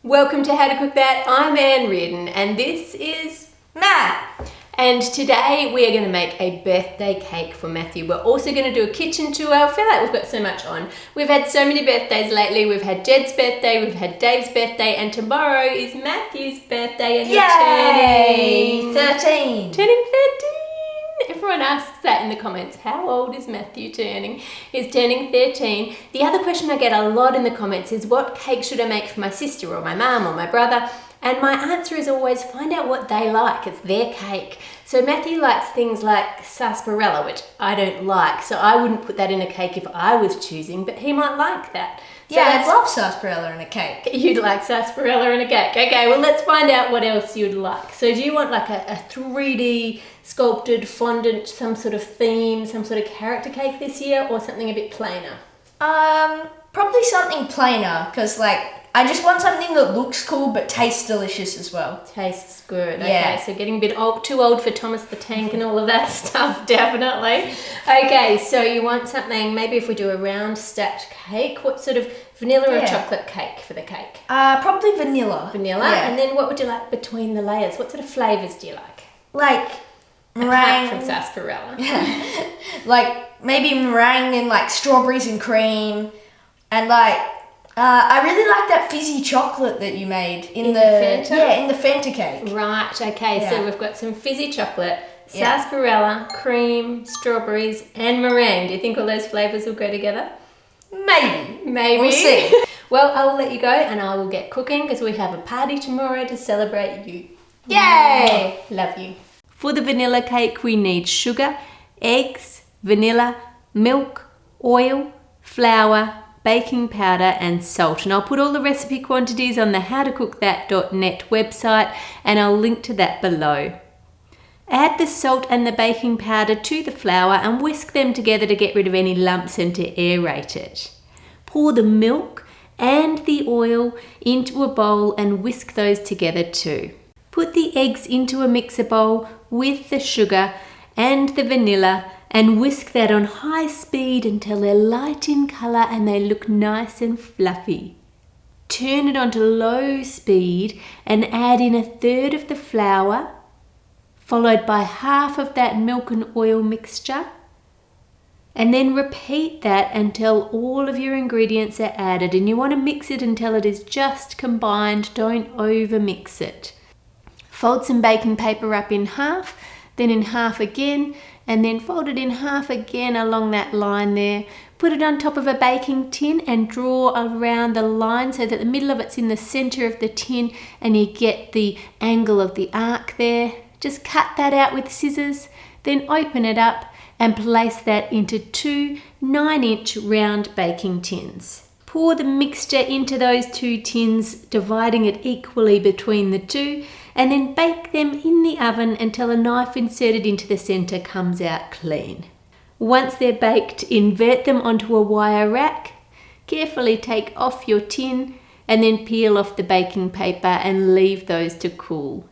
Welcome to How to Cook That. I'm Ann Reardon and this is Matt. And today we are going to make a birthday cake for Matthew. We're also going to do a kitchen tour. I feel like we've got so much on. We've had so many birthdays lately. We've had Jed's birthday, we've had Dave's birthday, and tomorrow is Matthew's birthday and Yay! he's 13. Turning 13. Everyone asks that in the comments. How old is Matthew turning? He's turning 13. The other question I get a lot in the comments is what cake should I make for my sister or my mum or my brother? And my answer is always find out what they like. It's their cake. So Matthew likes things like sarsaparilla, which I don't like. So I wouldn't put that in a cake if I was choosing, but he might like that. So Yeah, I love sarsaparilla in a cake. You'd like sarsaparilla in a cake. Okay, well let's find out what else you'd like. So do you want like a 3D sculpted fondant, some sort of theme, some sort of character cake this year, or something a bit plainer? Probably something plainer, because I just want something that looks cool but tastes delicious as well. Tastes good. Yeah. Okay, so getting a bit too old for Thomas the Tank and all of that stuff, definitely. Okay, so you want something, maybe if we do a round stacked cake, what sort of vanilla or chocolate cake for the cake? Probably vanilla. Vanilla? Yeah. And then what would you like between the layers? What sort of flavours do you like? Like Apart meringue. from sarsaparilla. Like maybe meringue and like strawberries and cream. And I really like that fizzy chocolate that you made in the Fanta? Yeah, in the Fanta cake. Right, okay, Yeah. so we've got some fizzy chocolate, sarsaparilla, cream, strawberries, and meringue. Do you think all those flavours will go together? Maybe. Maybe. We'll see. Well, I will let you go and I will get cooking because we have a party tomorrow to celebrate you. Yay! Love you. For the vanilla cake, we need sugar, eggs, vanilla, milk, oil, flour, baking powder and salt. And I'll put all the recipe quantities on the howtocookthat.net website and I'll link to that below. Add the salt and the baking powder to the flour and whisk them together to get rid of any lumps and to aerate it. Pour the milk and the oil into a bowl and whisk those together too. Put the eggs into a mixer bowl with the sugar and the vanilla and whisk that on high speed until they're light in colour and they look nice and fluffy. Turn it onto low speed and add in 1/3 of the flour, followed by half of that milk and oil mixture, and then repeat that until all of your ingredients are added. And you want to mix it until it is just combined, don't over mix it. Fold some baking paper up in half, then in half again, and then fold it in half again along that line there. Put it on top of a baking tin and draw around the line so that the middle of it's in the centre of the tin and you get the angle of the arc there. Just cut that out with scissors, then open it up and place that into 2 9-inch round baking tins. Pour the mixture into those 2 tins, dividing it equally between the 2, and then bake them in the oven until a knife inserted into the centre comes out clean. Once they're baked, invert them onto a wire rack, carefully take off your tin, and then peel off the baking paper and leave those to cool.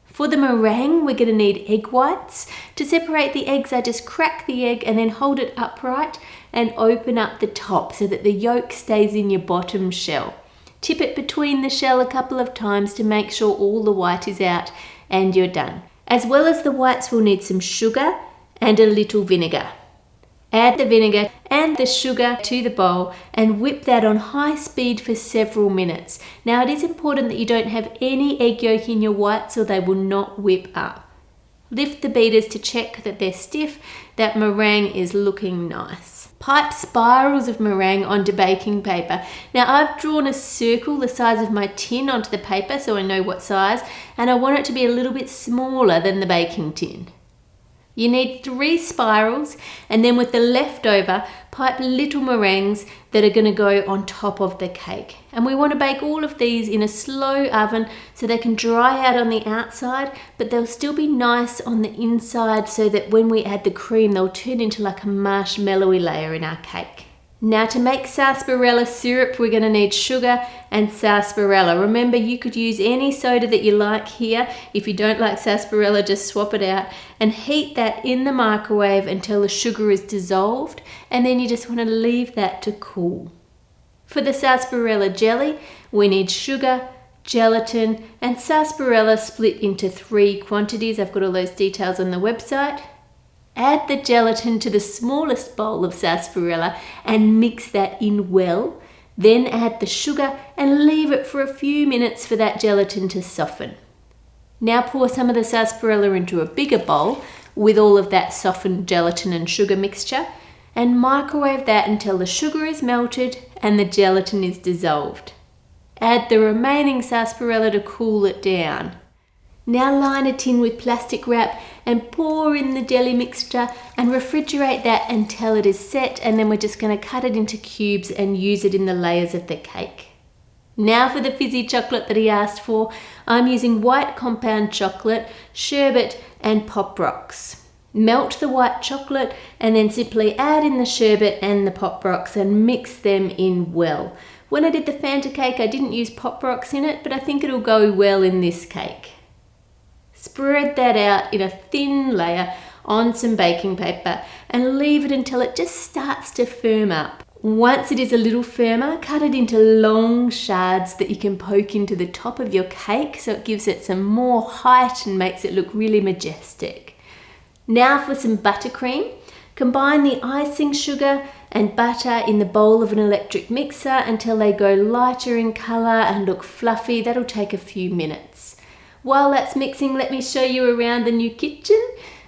For the meringue, we're going to need egg whites. To separate the eggs, I just crack the egg and then hold it upright and open up the top so that the yolk stays in your bottom shell. Tip it between the shell a couple of times to make sure all the white is out and you're done. As well as the whites, we'll need some sugar and a little vinegar. Add the vinegar and the sugar to the bowl and whip that on high speed for several minutes. Now it is important that you don't have any egg yolk in your whites or they will not whip up. Lift the beaters to check that they're stiff, that meringue is looking nice. Pipe spirals of meringue onto baking paper. Now I've drawn a circle the size of my tin onto the paper so I know what size, and I want it to be a little bit smaller than the baking tin. You need 3 spirals, and then with the leftover, pipe little meringues that are going to go on top of the cake. And we want to bake all of these in a slow oven so they can dry out on the outside, but they'll still be nice on the inside so that when we add the cream, they'll turn into like a marshmallowy layer in our cake. Now to make sarsaparilla syrup, we're going to need sugar and sarsaparilla. Remember, you could use any soda that you like here. If you don't like sarsaparilla, just swap it out and heat that in the microwave until the sugar is dissolved, and then you just want to leave that to cool. For the sarsaparilla jelly, We need sugar, gelatin, and sarsaparilla split into 3 quantities. I've got all those details on the website. Add the gelatin to the smallest bowl of sarsaparilla and mix that in well. Then add the sugar and leave it for a few minutes for that gelatin to soften. Now pour some of the sarsaparilla into a bigger bowl with all of that softened gelatin and sugar mixture and microwave that until the sugar is melted and the gelatin is dissolved. Add the remaining sarsaparilla to cool it down. Now line a tin with plastic wrap and pour in the jelly mixture and refrigerate that until it is set, and then we're just going to cut it into cubes and use it in the layers of the cake. Now for the fizzy chocolate that he asked for, I'm using white compound chocolate, sherbet and Pop Rocks. Melt the white chocolate and then simply add in the sherbet and the Pop Rocks and mix them in well. When I did the Fanta cake I didn't use Pop Rocks in it, but I think it'll go well in this cake. Spread that out in a thin layer on some baking paper and leave it until it just starts to firm up. Once it is a little firmer, cut it into long shards that you can poke into the top of your cake so it gives it some more height and makes it look really majestic. Now for some buttercream. Combine the icing sugar and butter in the bowl of an electric mixer until they go lighter in colour and look fluffy. That'll take a few minutes. While that's mixing, let me show you around the new kitchen.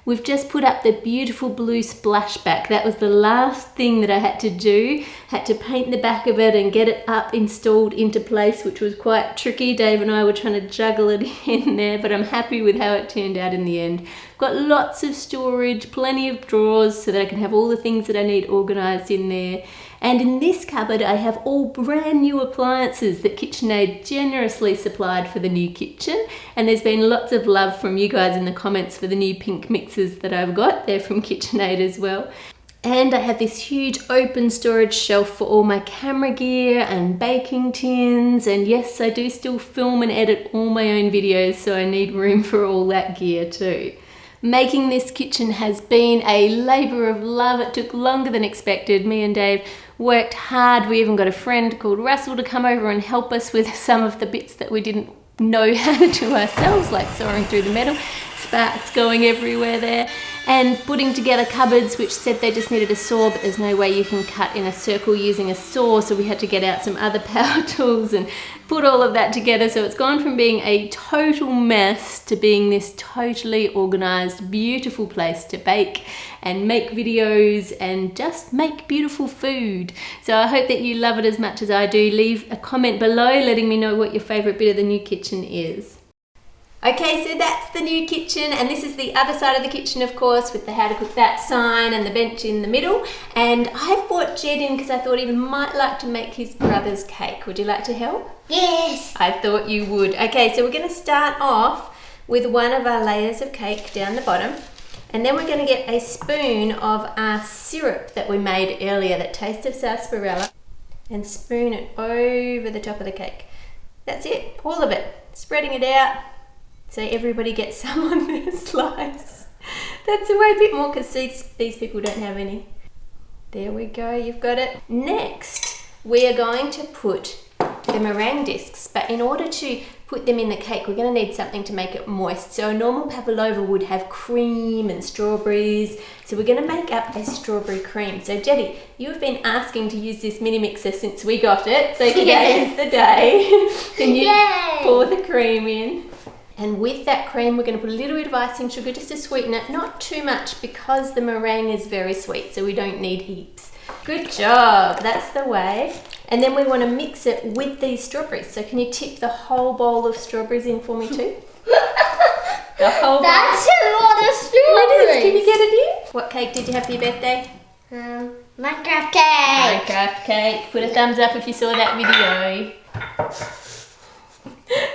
We've just put up the beautiful blue splashback. That was the last thing that I had to do. Had to paint the back of it and get it up installed into place, which was quite tricky. Dave and I were trying to juggle it in there, but I'm happy with how it turned out in the end. Got lots of storage, plenty of drawers so that I can have all the things that I need organised in there. And in this cupboard I have all brand new appliances that KitchenAid generously supplied for the new kitchen, and there's been lots of love from you guys in the comments for the new pink mixers that I've got. They're from KitchenAid as well. And I have this huge open storage shelf for all my camera gear and baking tins, and yes, I do still film and edit all my own videos, so I need room for all that gear too. Making this kitchen has been a labour of love. It took longer than expected. Me and Dave worked hard. We even got a friend called Russell to come over and help us with some of the bits that we didn't know how to do ourselves, like sawing through the metal, sparks going everywhere there, and putting together cupboards which said they just needed a saw, but there's no way you can cut in a circle using a saw, so we had to get out some other power tools and put all of that together. So it's gone from being a total mess to being this totally organised, beautiful place to bake and make videos and just make beautiful food. So I hope that you love it as much as I do. Leave a comment below letting me know what your favourite bit of the new kitchen is. Okay, so that's the new kitchen, and this is the other side of the kitchen, of course, with the how to cook that sign and the bench in the middle. And I've brought Jed in because I thought he might like to make his brother's cake. Would you like to help? Yes. I thought you would. Okay, so we're going to start off with one of our layers of cake down the bottom, and then we're going to get a spoon of our syrup that we made earlier, that taste of sarsaparilla, and spoon it over the top of the cake. That's it, all of it. Spreading it out so everybody gets some on their slice. That's a way bit more because these people don't have any. There we go, you've got it. Next, we are going to put the meringue discs, but in order to put them in the cake, we're going to need something to make it moist. So a normal pavlova would have cream and strawberries, so we're going to make up a strawberry cream. So Jetty, you've been asking to use this mini mixer since we got it, so today is the day. Can you pour the cream in? And with that cream, we're going to put a little bit of icing sugar just to sweeten it, not too much because the meringue is very sweet, so we don't need heaps. Good job, that's the way. And then we want to mix it with these strawberries. So can you tip the whole bowl of strawberries in for me too? The whole bowl. That's a lot of strawberries. Can you get it in? What cake did you have for your birthday? Minecraft cake. Minecraft cake. Put a thumbs up if you saw that video.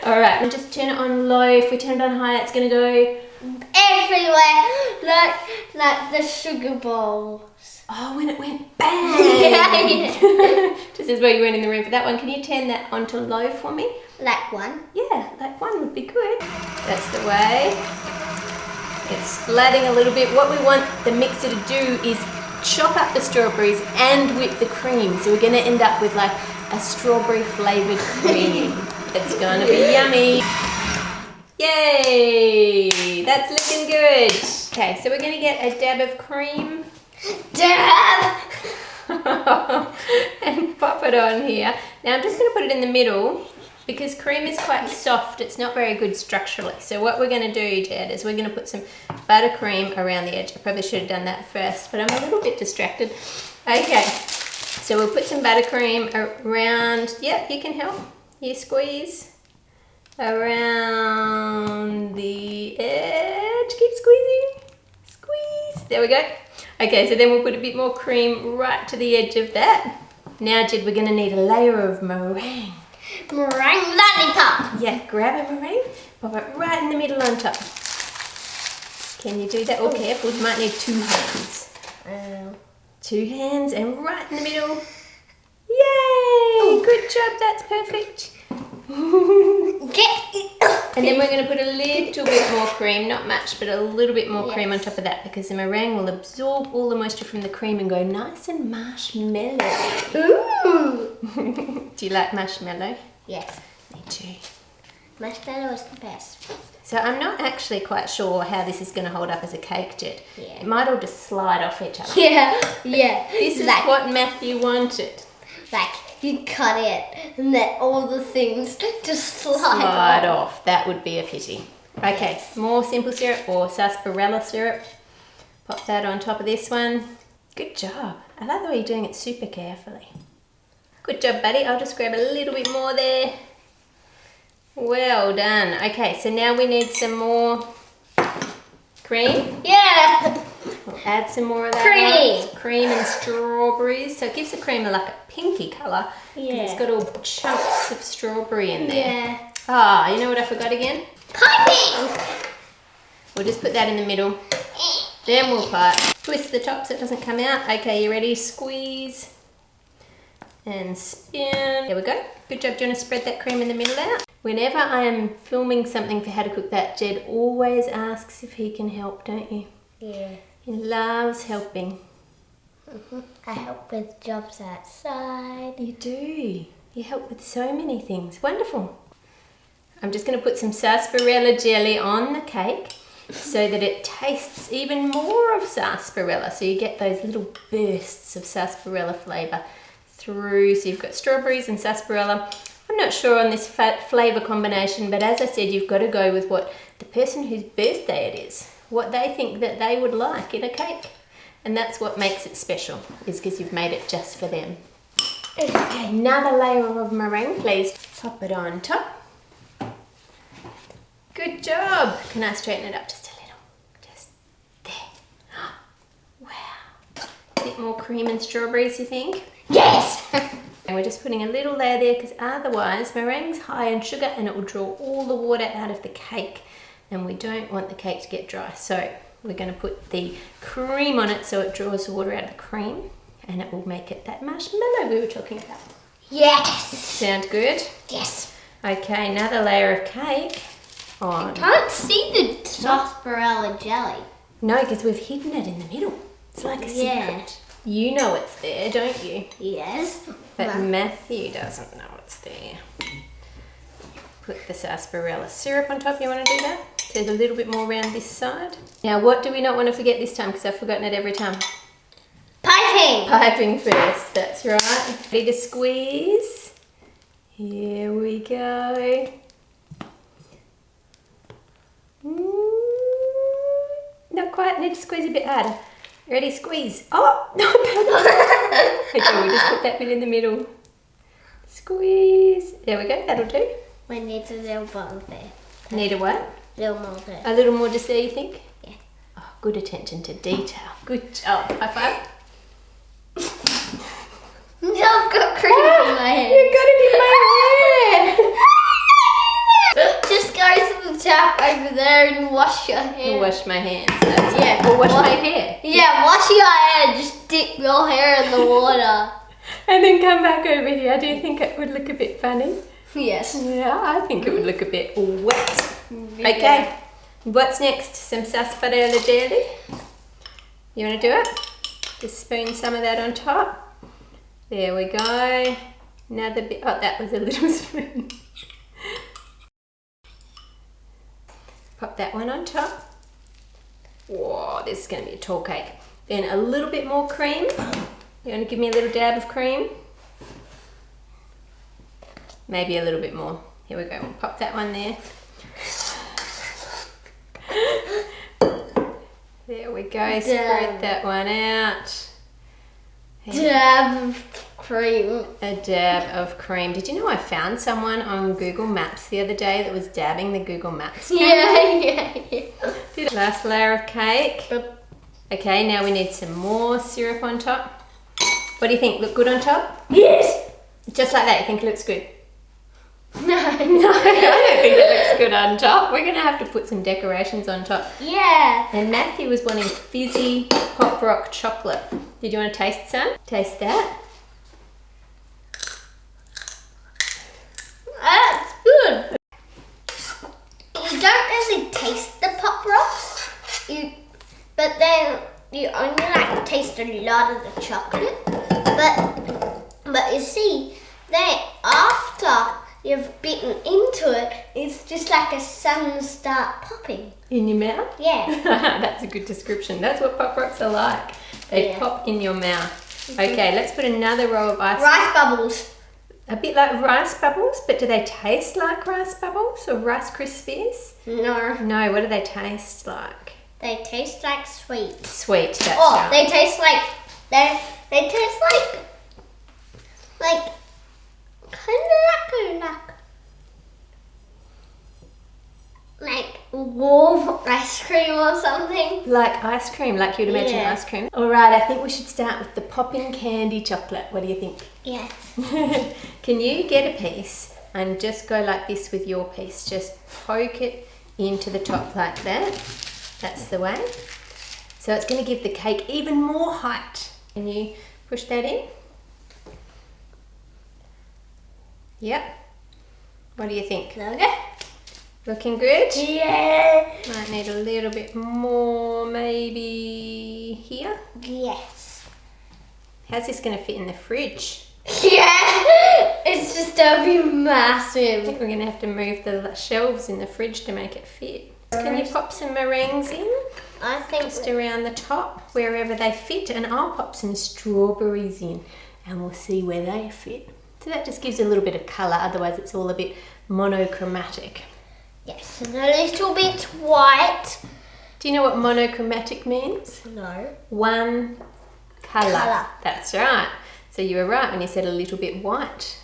Alright, we'll just turn it on low. If we turn it on high, it's going to go everywhere, like the sugar balls. Oh, when it went bang! Just as well you weren't in the room for that one. Can you turn that onto low for me? Like one? Yeah, like one would be good. That's the way. It's splatting a little bit. What we want the mixer to do is chop up the strawberries and whip the cream. So we're going to end up with like a strawberry flavoured cream. It's gonna be yummy. Yay! That's looking good. Okay, so we're gonna get a dab of cream. Dab! And pop it on here. Now I'm just gonna put it in the middle because cream is quite soft. It's not very good structurally. So what we're gonna do, Jed, is we're gonna put some buttercream around the edge. I probably should have done that first, but I'm a little bit distracted. Okay, so we'll put some buttercream around, yeah, you can help. You squeeze around the edge, keep squeezing, squeeze, there we go. Okay, so then we'll put a bit more cream right to the edge of that. Now, Jed, we're gonna need a layer of meringue. Meringue lollipop. Yeah, grab a meringue, pop it right in the middle on top. Can you do that? Oh, careful, you might need 2 hands. 2 hands and right in the middle. Yay! Good job, that's perfect. And then we're going to put a little bit more cream, not much, but a little bit more cream on top of that because the meringue will absorb all the moisture from the cream and go nice and marshmallow. Ooh! Do you like marshmallow? Yes. Me too. Marshmallow is the best. So I'm not actually quite sure how this is going to hold up as a cake, Jed. Yeah. It might all just slide off each other. Yeah. This is like, what Matthew wanted. Like, you cut it and then all the things just slide off. That would be a pity. Okay, more simple syrup or sarsaparilla syrup. Pop that on top of this one. Good job. I like the way you're doing it super carefully. Good job, buddy. I'll just grab a little bit more there. Well done. Okay, so now we need some more cream. Yeah. We'll add some more of that. Cream and strawberries. So it gives the cream like a pinky colour. Yeah. It's got all chunks of strawberry in there. Yeah. Ah, you know what I forgot again? Piping! We'll just put that in the middle. Then we'll pipe. Twist the top so it doesn't come out. Okay, you ready? Squeeze. And spin. There we go. Good job. Do you want to spread that cream in the middle out? Whenever I am filming something for how to cook that, Jed always asks if he can help, don't you? Yeah. He loves helping. I help with jobs outside. You do. You help with so many things. Wonderful. I'm just going to put some sarsaparilla jelly on the cake so that it tastes even more of sarsaparilla. So you get those little bursts of sarsaparilla flavour through. So you've got strawberries and sarsaparilla. I'm not sure on this flavour combination, but as I said, you've got to go with what the person whose birthday it is, what they think that they would like in a cake. And that's what makes it special, is because you've made it just for them. Okay, another layer of meringue, please. Pop it on top. Good job. Can I straighten it up just a little? Just there. Wow. A bit more cream and strawberries, you think? Yes! And we're just putting a little layer there because otherwise meringue's high in sugar and it will draw all the water out of the cake. And we don't want the cake to get dry. So we're going to put the cream on it so it draws the water out of the cream and it will make it that marshmallow we were talking about. Yes! Sound good? Yes. Okay, another layer of cake on. I can't see the sarsaparilla jelly. No, because we've hidden it in the middle. It's like a secret. You know it's there, don't you? Yes. But Matthew doesn't know it's there. Put the sarsaparilla syrup on top. You want to do that? There's a little bit more around this side. Now, what do we not want to forget this time? Because I've forgotten it every time. Piping! Piping first, that's right. Ready to squeeze? Here we go. Not quite, need to squeeze a bit harder. Ready, squeeze. Oh, no, okay, we'll just put that bit in the middle. Squeeze. There we go, that'll do. We need a little more there. Need a what? Little more there. A little more just there, you think? Yeah. Oh, good attention to detail. Good job. High five. I've got cream in my hair. You got it in my hair. Just go to the tap over there and wash your hair. I'll wash my hands. Yeah, or wash my hair. Yeah, wash your hair. Just dip your hair in the water. And then come back over here. Do you think it would look a bit funny? Yes. Yeah, I think it would look a bit wet. Yeah. Okay, what's next? Some sarsaparilla jelly. You want to do it? Just spoon some of that on top. There we go. Another bit. Oh, that was a little spoon. Pop that one on top. Whoa, this is going to be a tall cake. Then a little bit more cream. You want to give me a little dab of cream? Maybe a little bit more. Here we go. We'll pop that one there. There we go. Spread that one out. Dab of cream. A dab of cream. Did you know I found someone on Google Maps the other day that was dabbing the Google Maps camera? Yeah. Last layer of cake. Okay, now we need some more syrup on top. What do you think? Look good on top? Yes. Just like that, you think it looks good? No. I don't think it looks good on top. We're going to have to put some decorations on top. Yeah. And Matthew was wanting fizzy pop rock chocolate. Did you want to taste some? Taste that. That's good. You don't really taste the pop rocks, but then you only like taste a lot of the chocolate. But you see, then after you've bitten into it, it's just like a sun start popping. In your mouth? Yeah. That's a good description. That's what pop rocks are like. They pop in your mouth. Okay, let's put another row of ice. Rice bubbles. A bit like rice bubbles, but do they taste like rice bubbles or Rice Krispies? No. No, what do they taste like? They taste like sweet. Sweet, that's Oh, right. they taste like they taste like kind of like warm ice cream or something. Like ice cream, like you'd imagine ice cream. All right, I think we should start with the popping candy chocolate. What do you think? Yes. Can you get a piece and just go like this with your piece? Just poke it into the top like that. That's the way. So it's going to give the cake even more height. Can you push that in? Yep. What do you think? Okay. Looking good? Yeah. Might need a little bit more, maybe here. Yes. How's this going to fit in the fridge? Yeah. It's just gonna be I massive. think we're going to have to move the shelves in the fridge to make it fit. Can you pop some meringues in? I think Just around the top, wherever they fit, and I'll pop some strawberries in and we'll see where they fit. So that just gives a little bit of colour, otherwise it's all a bit monochromatic. yes, and a little bit white. Do you know what monochromatic means? No. One colour. Colour. That's right. So you were right when you said a little bit white.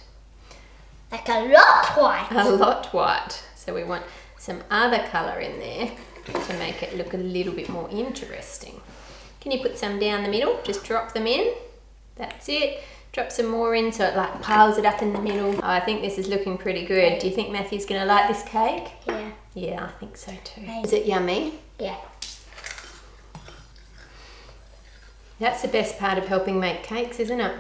Like a lot white. A lot white. So we want some other colour in there to make it look a little bit more interesting. Can you put some down the middle? Just drop them in. That's it. Drop some more in so it like piles it up in the middle. Oh, I think this is looking pretty good. Do you think Matthew's going to like this cake? Yeah. Yeah, I think so too. Maybe. Is it yummy? Yeah. That's the best part of helping make cakes, isn't it?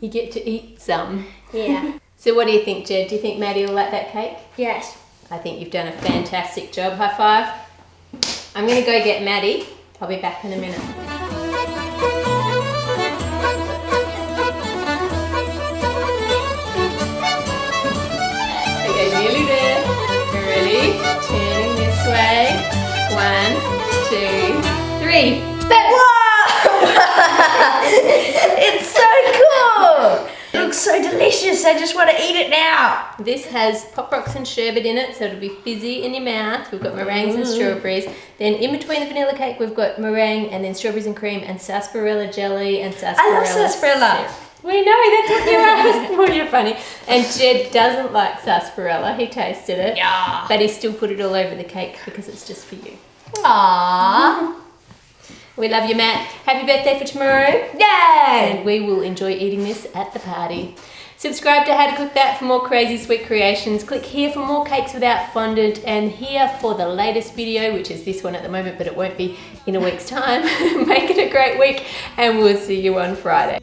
You get to eat some. Yeah. So what do you think, Jed? Do you think Maddie will like that cake? Yes. I think you've done a fantastic job. High five. I'm going to go get Maddie. I'll be back in a minute. Okay, nearly there. Ready? Turning this way. 1, 2, 3. It's so cool! It looks so delicious, I just want to eat it now. This has pop rocks and sherbet in it, so it'll be fizzy in your mouth. We've got meringues and strawberries. Then in between the vanilla cake, we've got meringue and then strawberries and cream and sarsaparilla jelly and sarsaparilla. I love sarsaparilla. syrup. We know, that's what you asked. Well, you're funny. And Jed doesn't like sarsaparilla. He tasted it. Yeah. But he still put it all over the cake because it's just for you. Aww. We love you, Matt. Happy birthday for tomorrow. Yay! And we will enjoy eating this at the party. Subscribe to How to Cook That for more crazy sweet creations. Click here for more cakes without fondant, and here for the latest video, which is this one at the moment, but it won't be in a week's time. Make it a great week, and we'll see you on Friday.